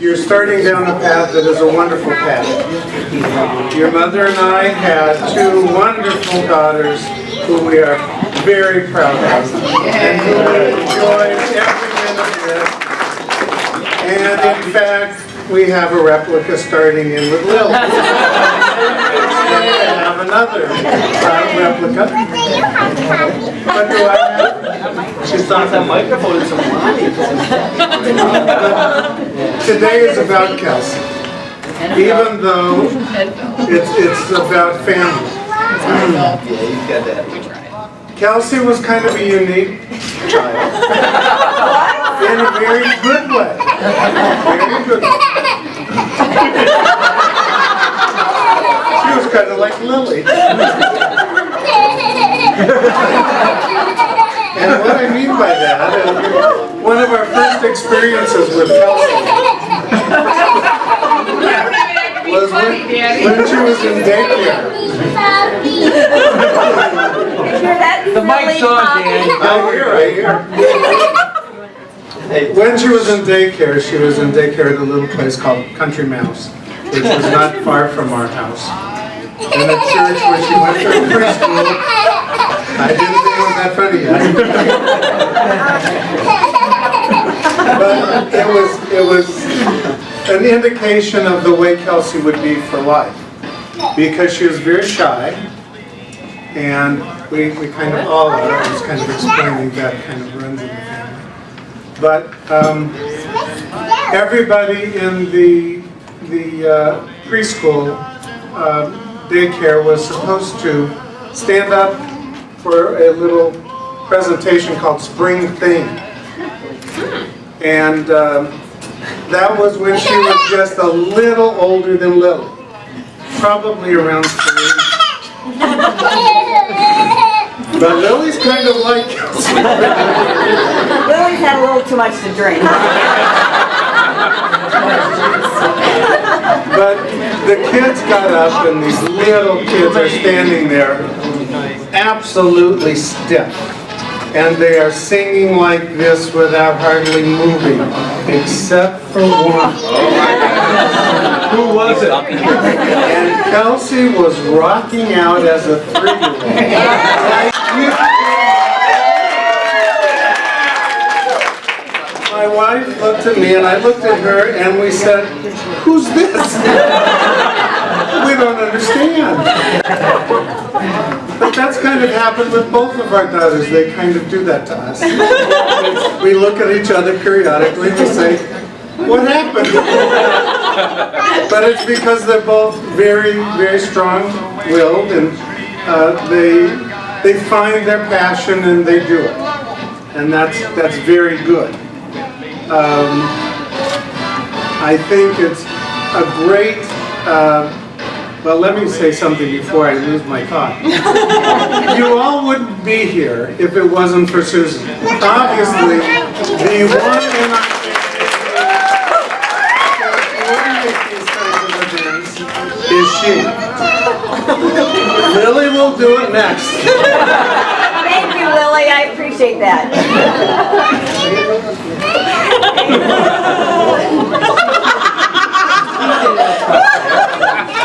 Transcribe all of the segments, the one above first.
you're starting down a path that is a wonderful path. Your mother and I had two wonderful daughters who we are very proud of and who we enjoy every minute with. And in fact, we have a replica starting in with Lily. And we have another replica. What do I have? She's on that microphone and some light. Today is about Kelsey, even though it's about family. Yeah, you've got that. Kelsey was kind of a unique child in a very good way. Very good way. She was kind of like Lily. And what I mean by that is one of our first experiences with Kelsey was when she was in daycare. The mic's on, Dan. I hear. When she was in daycare at a little place called Country Mouse, which was not far from our house. In a church where she went to preschool. I didn't think it was that funny yet. But it was an indication of the way Kelsey would be for life. Because she was very shy, and we kind of all are. I was kind of explaining that kind of runs in the family. But everybody in the preschool daycare was supposed to stand up for a little presentation called Spring Thing. And that was when she was just a little older than Lily. Probably around 3. But Lily's kind of like Kelsey. Lily's had a little too much to drink. But the kids got up, and these little kids are standing there absolutely stiff. And they are singing like this without hardly moving, except for one. Who was it? And Kelsey was rocking out as a 3-year-old. My wife looked at me and I looked at her and we said, "Who's this?" We don't understand. But that's kind of happened with both of our daughters. They kind of do that to us. We look at each other periodically and we say, "What happened?" But it's because they're both very, very strong-willed, and they find their passion and they do it, and that's very good. I think it's a great. Well, let me say something before I lose my thought. You all wouldn't be here if it wasn't for Susan. Obviously, the one in our is she. Lily will do it next. Thank you, Lily. I appreciate that.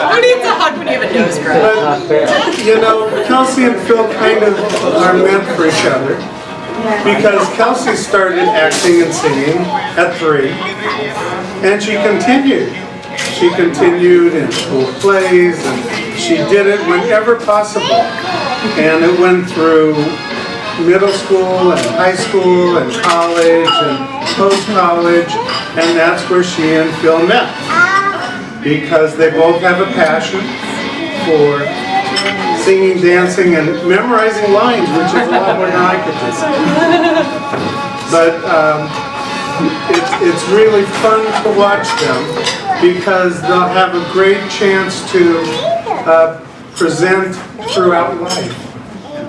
Who needs a hug when you have a nose grab? But, you know, Kelsey and Phil kind of are meant for each other. Because Kelsey started acting and singing at 3. And she continued. She continued in school plays, and she did it whenever possible. And it went through middle school and high school and college and post-college, and that's where she and Phil met. Because they both have a passion for singing, dancing, and memorizing lines, which is a lot more than I could do. But it's really fun to watch them, because they'll have a great chance to present throughout life,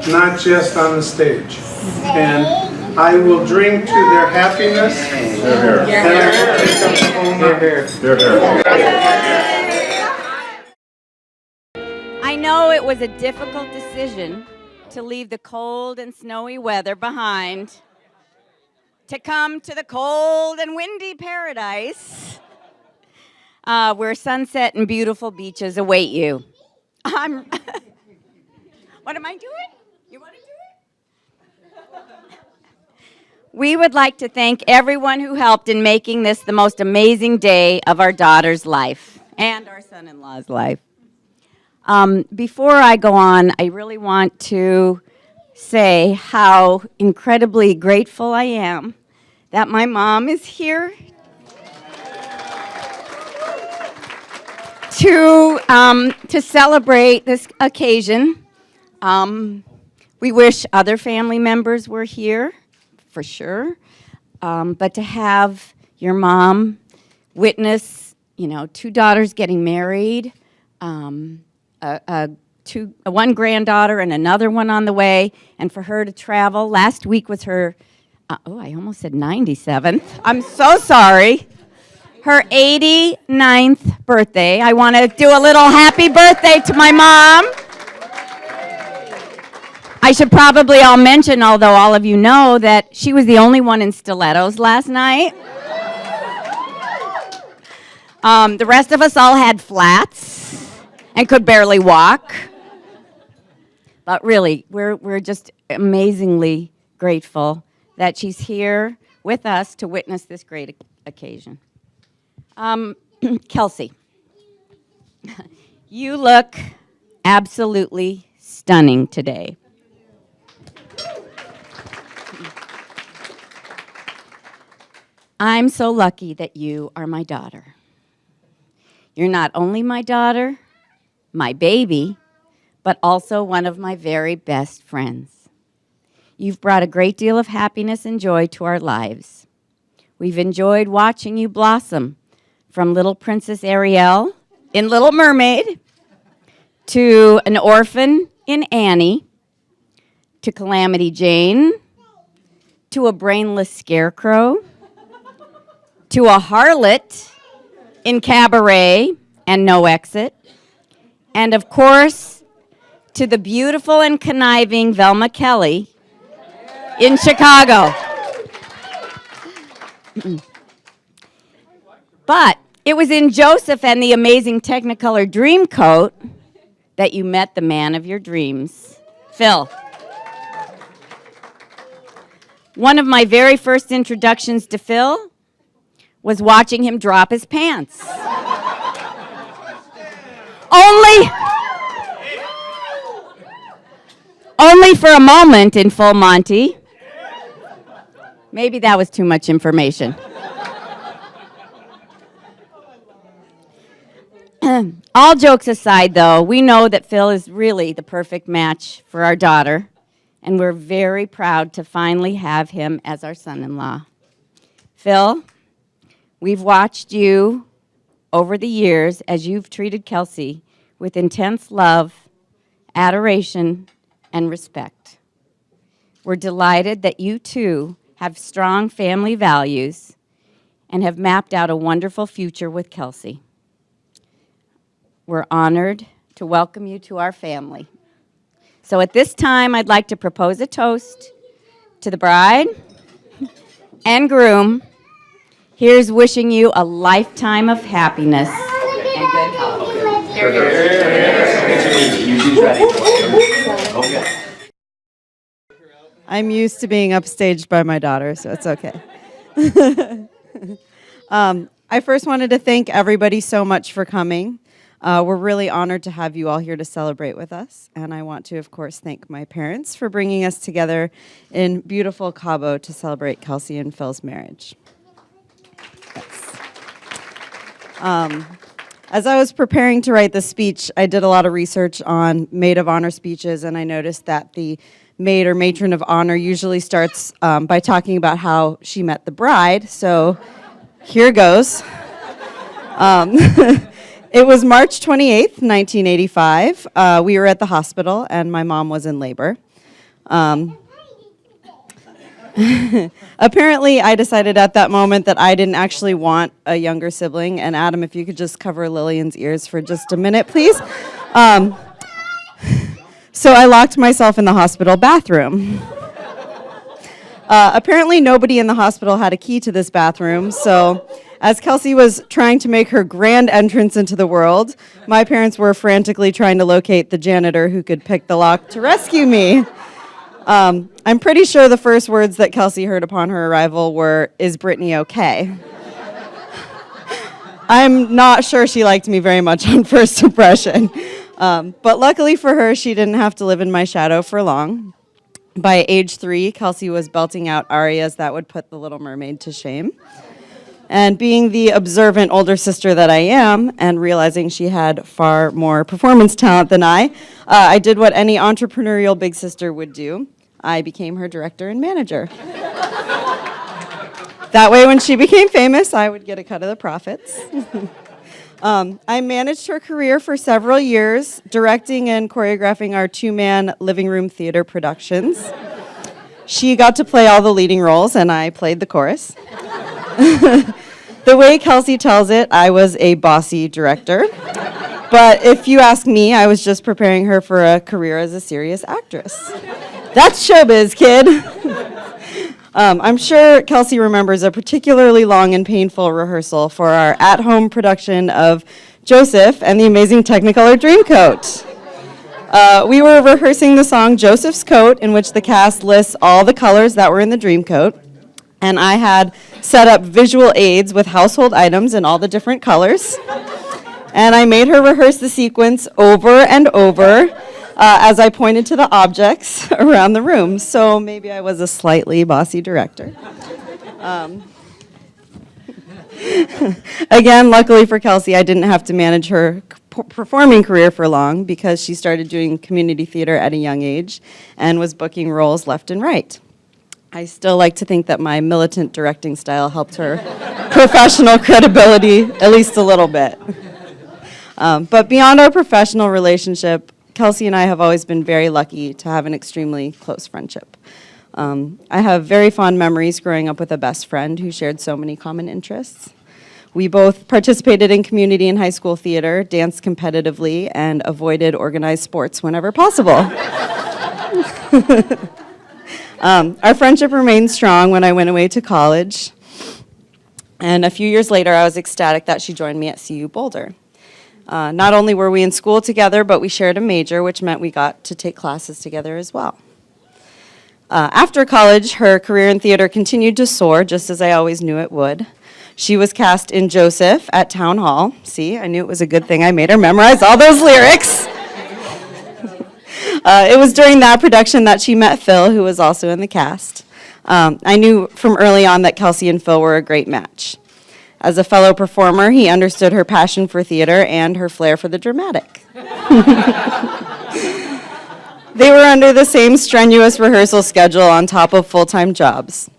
not just on the stage. And I will drink to their happiness, and I will take up the whole night. I know it was a difficult decision to leave the cold and snowy weather behind, to come to the cold and windy paradise where sunset and beautiful beaches await you. I'm. What am I doing? You want to do it? We would like to thank everyone who helped in making this the most amazing day of our daughter's life and our son-in-law's life. Before I go on, I really want to say how incredibly grateful I am that my mom is here to celebrate this occasion. We wish other family members were here, for sure, but to have your mom witness, two daughters getting married, one granddaughter and another one on the way, and for her to travel. Last week was her, I almost said 97th. I'm so sorry. Her 89th birthday. I want to do a little happy birthday to my mom. I should probably all mention, although all of you know, that she was the only one in stilettos last night. The rest of us all had flats and could barely walk. But really, we're just amazingly grateful that she's here with us to witness this great occasion. Kelsey, you look absolutely stunning today. I'm so lucky that you are my daughter. You're not only my daughter, my baby, but also one of my very best friends. You've brought a great deal of happiness and joy to our lives. We've enjoyed watching you blossom from little Princess Ariel in Little Mermaid to an orphan in Annie to Calamity Jane to a brainless scarecrow to a harlot in Cabaret and No Exit, and of course, to the beautiful and conniving Velma Kelly in Chicago. But it was in Joseph and the Amazing Technicolor Dreamcoat that you met the man of your dreams, Phil. One of my very first introductions to Phil was watching him drop his pants. Only for a moment in Full Monty. Maybe that was too much information. All jokes aside, though, we know that Phil is really the perfect match for our daughter, and we're very proud to finally have him as our son-in-law. Phil, we've watched you over the years as you've treated Kelsey with intense love, adoration, and respect. We're delighted that you too have strong family values and have mapped out a wonderful future with Kelsey. We're honored to welcome you to our family. So at this time, I'd like to propose a toast to the bride and groom. Here's wishing you a lifetime of happiness and good health. I'm used to being upstaged by my daughter, so it's okay. I first wanted to thank everybody so much for coming. We're really honored to have you all here to celebrate with us. And I want to, of course, thank my parents for bringing us together in beautiful Cabo to celebrate Kelsey and Phil's marriage. Yes. As I was preparing to write the speech, I did a lot of research on maid of honor speeches, and I noticed that the maid or matron of honor usually starts by talking about how she met the bride. So here goes. It was March 28th, 1985. We were at the hospital, and my mom was in labor. Apparently, I decided at that moment that I didn't actually want a younger sibling. And Adam, if you could just cover Lillian's ears for just a minute, please. So I locked myself in the hospital bathroom. Apparently, nobody in the hospital had a key to this bathroom, so as Kelsey was trying to make her grand entrance into the world, my parents were frantically trying to locate the janitor who could pick the lock to rescue me. I'm pretty sure the first words that Kelsey heard upon her arrival were, "Is Brittany okay?" I'm not sure she liked me very much on first impression. But luckily for her, she didn't have to live in my shadow for long. By age 3, Kelsey was belting out arias that would put The Little Mermaid to shame. And being the observant older sister that I am, and realizing she had far more performance talent than I did what any entrepreneurial big sister would do. I became her director and manager. That way, when she became famous, I would get a cut of the profits. I managed her career for several years, directing and choreographing our 2-man living room theater productions. She got to play all the leading roles, and I played the chorus. The way Kelsey tells it, I was a bossy director. But if you ask me, I was just preparing her for a career as a serious actress. That's showbiz, kid. I'm sure Kelsey remembers a particularly long and painful rehearsal for our at-home production of Joseph and the Amazing Technicolor Dreamcoat. We were rehearsing the song Joseph's Coat, in which the cast lists all the colors that were in the Dreamcoat, and I had set up visual aids with household items in all the different colors, and I made her rehearse the sequence over and over as I pointed to the objects around the room. So maybe I was a slightly bossy director. Again, luckily for Kelsey, I didn't have to manage her performing career for long because she started doing community theater at a young age and was booking roles left and right. I still like to think that my militant directing style helped her professional credibility at least a little bit. But beyond our professional relationship, Kelsey and I have always been very lucky to have an extremely close friendship. I have very fond memories growing up with a best friend who shared so many common interests. We both participated in community and high school theater, danced competitively, and avoided organized sports whenever possible. Our friendship remained strong when I went away to college. And a few years later, I was ecstatic that she joined me at CU Boulder. Not only were we in school together, but we shared a major, which meant we got to take classes together as well. After college, her career in theater continued to soar, just as I always knew it would. She was cast in Joseph at Town Hall. See, I knew it was a good thing I made her memorize all those lyrics. It was during that production that she met Phil, who was also in the cast. I knew from early on that Kelsey and Phil were a great match. As a fellow performer, he understood her passion for theater and her flair for the dramatic. They were under the same strenuous rehearsal schedule on top of full-time jobs.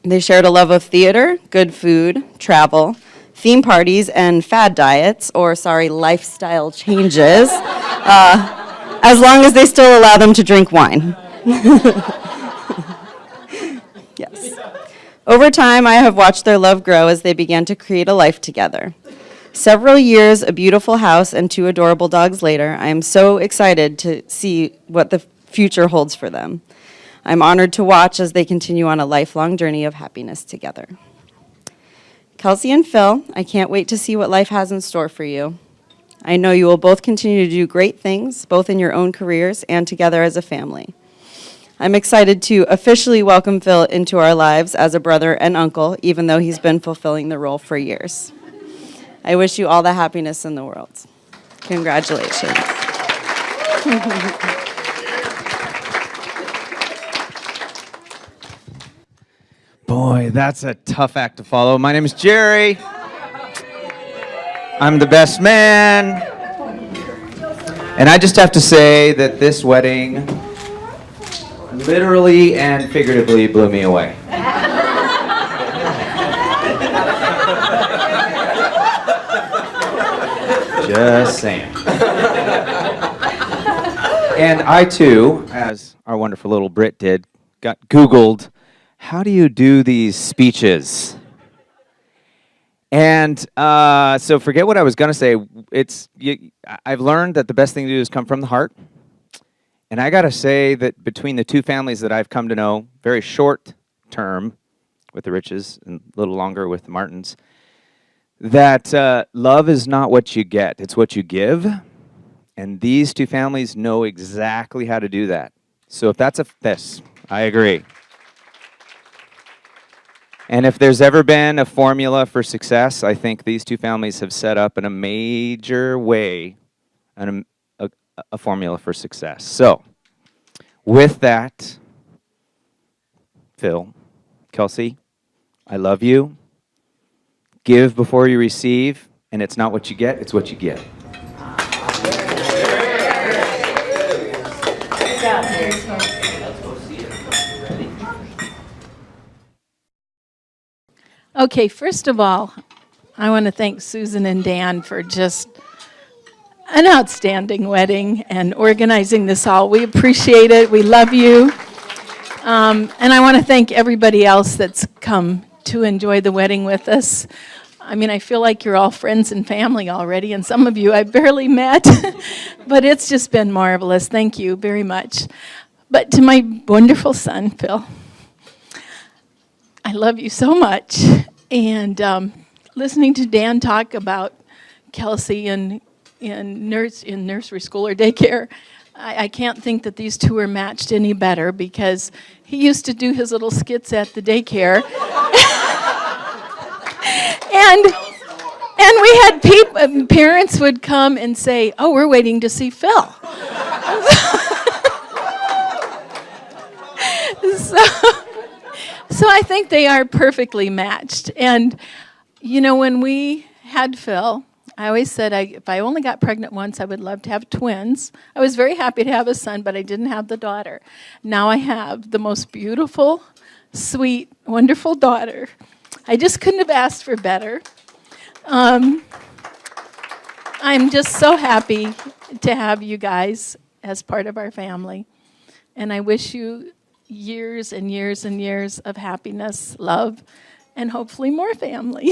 They shared a love of theater, good food, travel, theme parties, and fad diets, or lifestyle changes, as long as they still allow them to drink wine. Yes. Over time, I have watched their love grow as they began to create a life together. Several years, a beautiful house, and 2 adorable dogs later, I am so excited to see what the future holds for them. I'm honored to watch as they continue on a lifelong journey of happiness together. Kelsey and Phil, I can't wait to see what life has in store for you. I know you will both continue to do great things, both in your own careers and together as a family. I'm excited to officially welcome Phil into our lives as a brother and uncle, even though he's been fulfilling the role for years. I wish you all the happiness in the world. Congratulations. Boy, that's a tough act to follow. My name is Jerry. I'm the best man. And I just have to say that this wedding literally and figuratively blew me away. Just saying. And I too, as our wonderful little Brit did, got Googled, how do you do these speeches? And so forget what I was going to say. I've learned that the best thing to do is come from the heart. And I got to say that between the 2 families that I've come to know, very short term with the Riches and a little longer with the Martins, that love is not what you get, it's what you give. And these two families know exactly how to do that. So if that's I agree. And if there's ever been a formula for success, I think these two families have set up in a major way a formula for success. So, with that, Phil, Kelsey, I love you. Give before you receive, and it's not what you get, it's what you give. Okay, first of all, I want to thank Susan and Dan for just an outstanding wedding and organizing this all. We appreciate it. We love you. And I want to thank everybody else that's come to enjoy the wedding with us. I mean, I feel like you're all friends and family already, and some of you I barely met, but it's just been marvelous. Thank you very much. But to my wonderful son, Phil, I love you so much. And listening to Dan talk about Kelsey in nursery school or daycare, I can't think that these two are matched any better, because he used to do his little skits at the daycare. And we had parents would come and say, "Oh, we're waiting to see Phil." So I think they are perfectly matched. And, you know, when we had Phil, I always said if I only got pregnant once, I would love to have twins. I was very happy to have a son, but I didn't have the daughter. Now I have the most beautiful, sweet, wonderful daughter. I just couldn't have asked for better. I'm just so happy to have you guys as part of our family. And I wish you years and years and years of happiness, love, and hopefully more family.